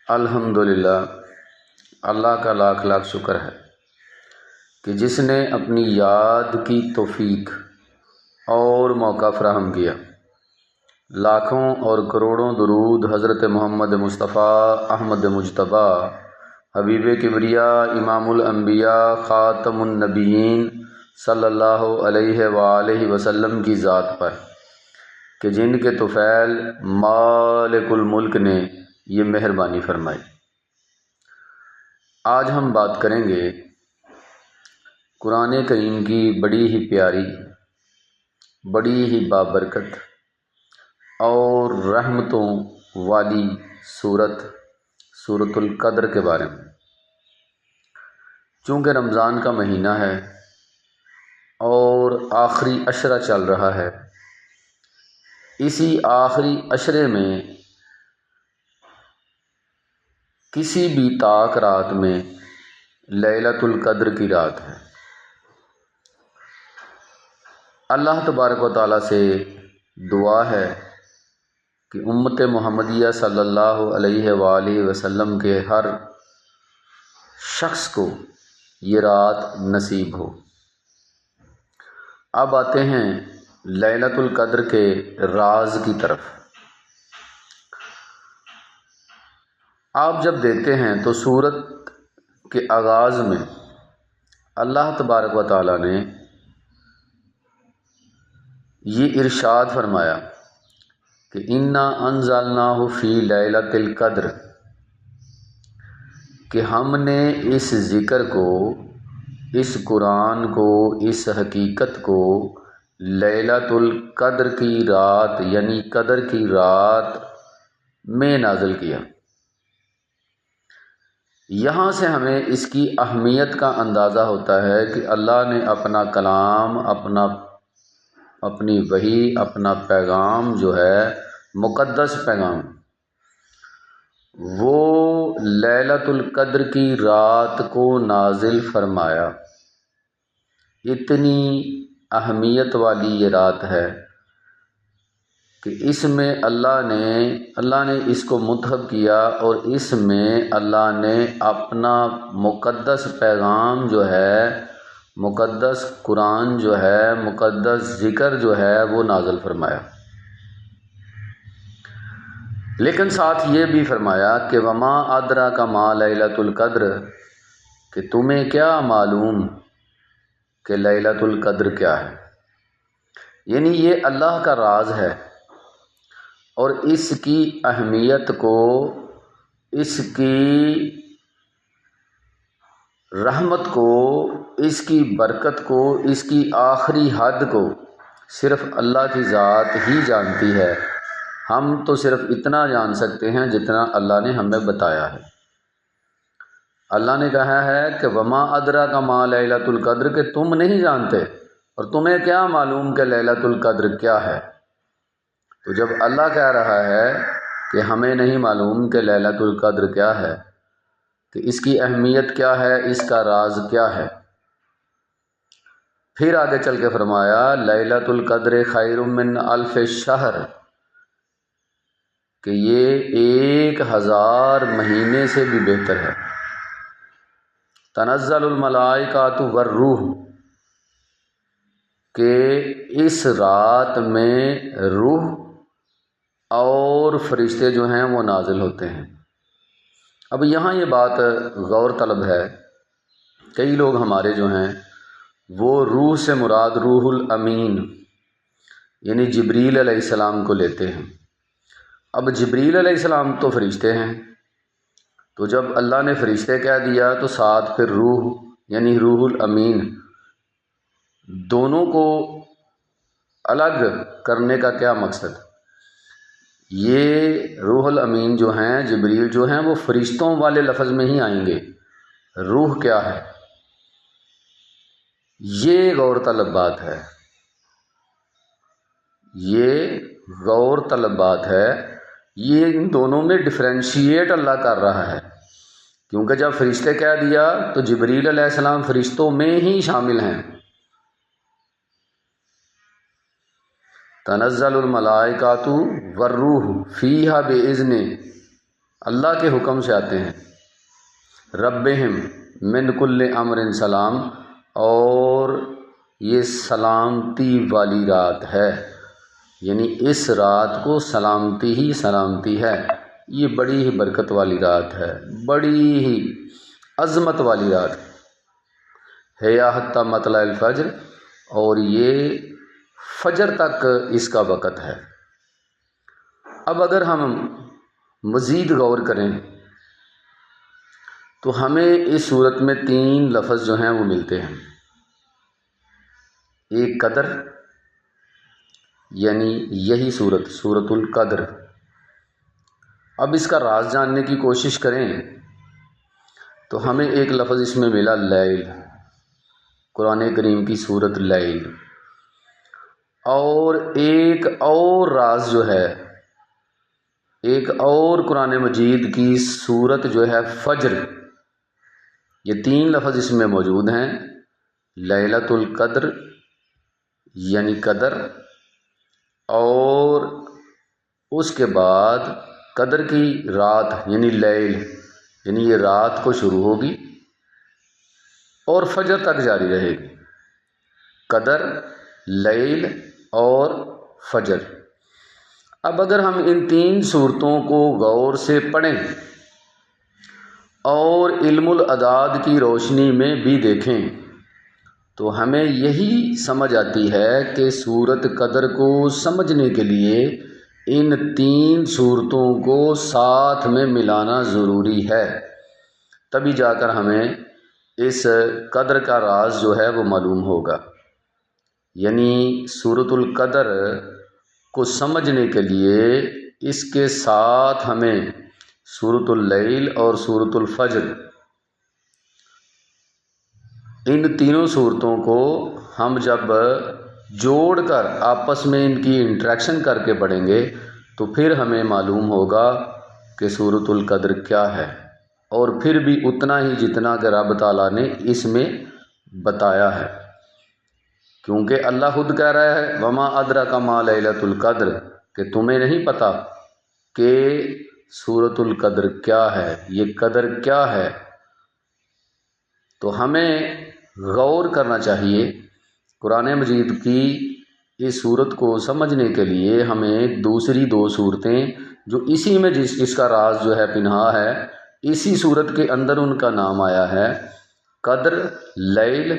الحمدللہ، اللہ کا لاکھ لاکھ شکر ہے کہ جس نے اپنی یاد کی توفیق اور موقع فراہم کیا۔ لاکھوں اور کروڑوں درود حضرت محمد مصطفیٰ احمد مجتبیٰ حبیب کبریاء امام الانبیاء خاتم النبیین صلی اللہ علیہ وآلہ وسلم کی ذات پر کہ جن کے طفیل مالک الملک نے یہ مہربانی فرمائی۔ آج ہم بات کریں گے قرآن کریم کی بڑی ہی پیاری، بڑی ہی بابرکت اور رحمتوں والی سورۃ القدر کے بارے میں۔ چونکہ رمضان کا مہینہ ہے اور آخری عشرہ چل رہا ہے، اسی آخری عشرے میں کسی بھی طاق رات میں لیلۃ القدر کی رات ہے۔ اللہ تبارک و تعالیٰ سے دعا ہے کہ امت محمدیہ صلی اللہ علیہ وآلہ وسلم کے ہر شخص کو یہ رات نصیب ہو۔ اب آتے ہیں لیلۃ القدر کے راز کی طرف۔ آپ جب دیکھتے ہیں تو سورت کے آغاز میں اللہ تبارک و تعالیٰ نے یہ ارشاد فرمایا کہ انا انزلناہ فی لیلۃ القدر، کہ ہم نے اس ذکر کو، اس قرآن کو، اس حقیقت کو لیلۃ القدر کی رات یعنی قدر کی رات میں نازل کیا۔ یہاں سے ہمیں اس کی اہمیت کا اندازہ ہوتا ہے کہ اللہ نے اپنا کلام، اپنی وحی، اپنا پیغام جو ہے مقدس پیغام، وہ لیلۃ القدر کی رات کو نازل فرمایا۔ اتنی اہمیت والی یہ رات ہے کہ اس میں اللہ نے اس کو منتخب کیا اور اس میں اللہ نے اپنا مقدس پیغام جو ہے، مقدس قرآن جو ہے، مقدس ذکر جو ہے وہ نازل فرمایا۔ لیکن ساتھ یہ بھی فرمایا کہ وما ادراک ما لیلۃ القدر، کہ تمہیں کیا معلوم کہ لیلۃ القدر کیا ہے۔ یعنی یہ اللہ کا راز ہے اور اس کی اہمیت کو، اس کی رحمت کو، اس کی برکت کو، اس کی آخری حد کو صرف اللہ کی ذات ہی جانتی ہے۔ ہم تو صرف اتنا جان سکتے ہیں جتنا اللہ نے ہمیں بتایا ہے۔ اللہ نے کہا ہے کہ وما ادراک ما لیلۃ القدر، کہ تم نہیں جانتے اور تمہیں کیا معلوم کہ لیلۃ القدر کیا ہے۔ تو جب اللہ کہہ رہا ہے کہ ہمیں نہیں معلوم کہ لیلۃ القدر کیا ہے، کہ اس کی اہمیت کیا ہے، اس کا راز کیا ہے، پھر آگے چل کے فرمایا لیلۃ القدر خیر من الف شہر، کہ یہ 1000 مہینے سے بھی بہتر ہے۔ تنزل الملائکۃ والروح، کہ اس رات میں روح اور فرشتے جو ہیں وہ نازل ہوتے ہیں۔ اب یہاں یہ بات غور طلب ہے، کئی لوگ ہمارے جو ہیں وہ روح سے مراد روح الامین یعنی جبریل علیہ السلام کو لیتے ہیں۔ اب جبریل علیہ السلام تو فرشتے ہیں، تو جب اللہ نے فرشتے کہہ دیا تو ساتھ پھر روح یعنی روح الامین، دونوں کو الگ کرنے کا کیا مقصد؟ یہ روح الامین جو ہیں، جبریل جو ہیں، وہ فرشتوں والے لفظ میں ہی آئیں گے۔ روح کیا ہے، یہ غور طلب بات ہے، یہ غور طلب بات ہے۔ یہ ان دونوں میں ڈفرینشیٹ اللہ کر رہا ہے، کیونکہ جب فرشتے کہہ دیا تو جبریل علیہ السلام فرشتوں میں ہی شامل ہیں۔ تنزل الملائکۃ والروح فیہا بإذن اللہ کے حکم سے آتے ہیں۔ ربہم من کل امر سلام، اور یہ سلامتی والی رات ہے، یعنی اس رات کو سلامتی ہی سلامتی ہے۔ یہ بڑی ہی برکت والی رات ہے، بڑی ہی عظمت والی رات ہے یا حتی مطلع الفجر، اور یہ فجر تک اس کا وقت ہے۔ اب اگر ہم مزید غور کریں تو ہمیں اس صورت میں 3 لفظ جو ہیں وہ ملتے ہیں۔ ایک قدر، یعنی یہی سورۃ القدر۔ اب اس کا راز جاننے کی کوشش کریں تو ہمیں ایک لفظ اس میں ملا لیل، قرآن کریم کی سورۃ لیل، اور ایک اور راز جو ہے، ایک اور قرآن مجید کی سورت جو ہے فجر۔ یہ 3 لفظ اس میں موجود ہیں، لیلۃ القدر یعنی قدر، اور اس کے بعد قدر کی رات یعنی لیل، یعنی یہ رات کو شروع ہوگی اور فجر تک جاری رہے گی۔ قدر، لیل اور فجر۔ اب اگر ہم ان 3 صورتوں کو غور سے پڑھیں اور علم الاعداد کی روشنی میں بھی دیکھیں تو ہمیں یہی سمجھ آتی ہے کہ سورۃ قدر کو سمجھنے کے لیے ان 3 صورتوں کو ساتھ میں ملانا ضروری ہے، تبھی جا کر ہمیں اس قدر کا راز جو ہے وہ معلوم ہوگا۔ یعنی سورۃ القدر کو سمجھنے کے لیے اس کے ساتھ ہمیں سورۃ اللیل اور سورۃ الفجر، ان تینوں صورتوں کو ہم جب جوڑ کر آپس میں ان کی انٹریکشن کر کے پڑھیں گے تو پھر ہمیں معلوم ہوگا کہ سورۃ القدر کیا ہے، اور پھر بھی اتنا ہی جتنا کہ رب تعالیٰ نے اس میں بتایا ہے، کیونکہ اللہ خود کہہ رہا ہے وما ادراک ما لیلۃ القدر، کہ تمہیں نہیں پتہ کہ سورۃ القدر کیا ہے، یہ قدر کیا ہے۔ تو ہمیں غور کرنا چاہیے قرآن مجید کی اس صورت کو سمجھنے کے لیے۔ ہمیں دوسری 2 صورتیں جو اسی میں جس کا راز جو ہے پنہا ہے، اسی صورت کے اندر ان کا نام آیا ہے، قدر، لیل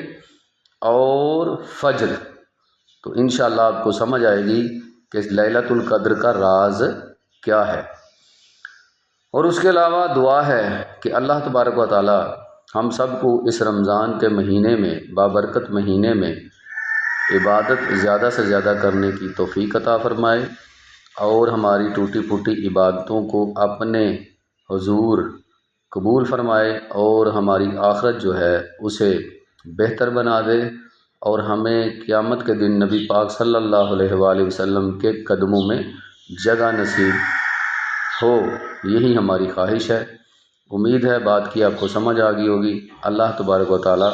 اور فجر، تو انشاءاللہ آپ کو سمجھ آئے گی کہ لیلۃ القدر کا راز کیا ہے۔ اور اس کے علاوہ دعا ہے کہ اللہ تبارک و تعالی ہم سب کو اس رمضان کے مہینے میں، بابرکت مہینے میں، عبادت زیادہ سے زیادہ کرنے کی توفیق عطا فرمائے، اور ہماری ٹوٹی پھوٹی عبادتوں کو اپنے حضور قبول فرمائے، اور ہماری آخرت جو ہے اسے بہتر بنا دے، اور ہمیں قیامت کے دن نبی پاک صلی اللہ علیہ وآلہ وسلم کے قدموں میں جگہ نصیب ہو، یہی ہماری خواہش ہے۔ امید ہے بات کی آپ کو سمجھ آ گئی ہوگی۔ اللہ تبارک و تعالی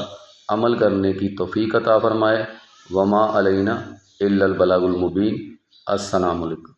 عمل کرنے کی توفیق عطا فرمائے۔ وما علینا الا البلاغ المبین۔ السلام علیکم۔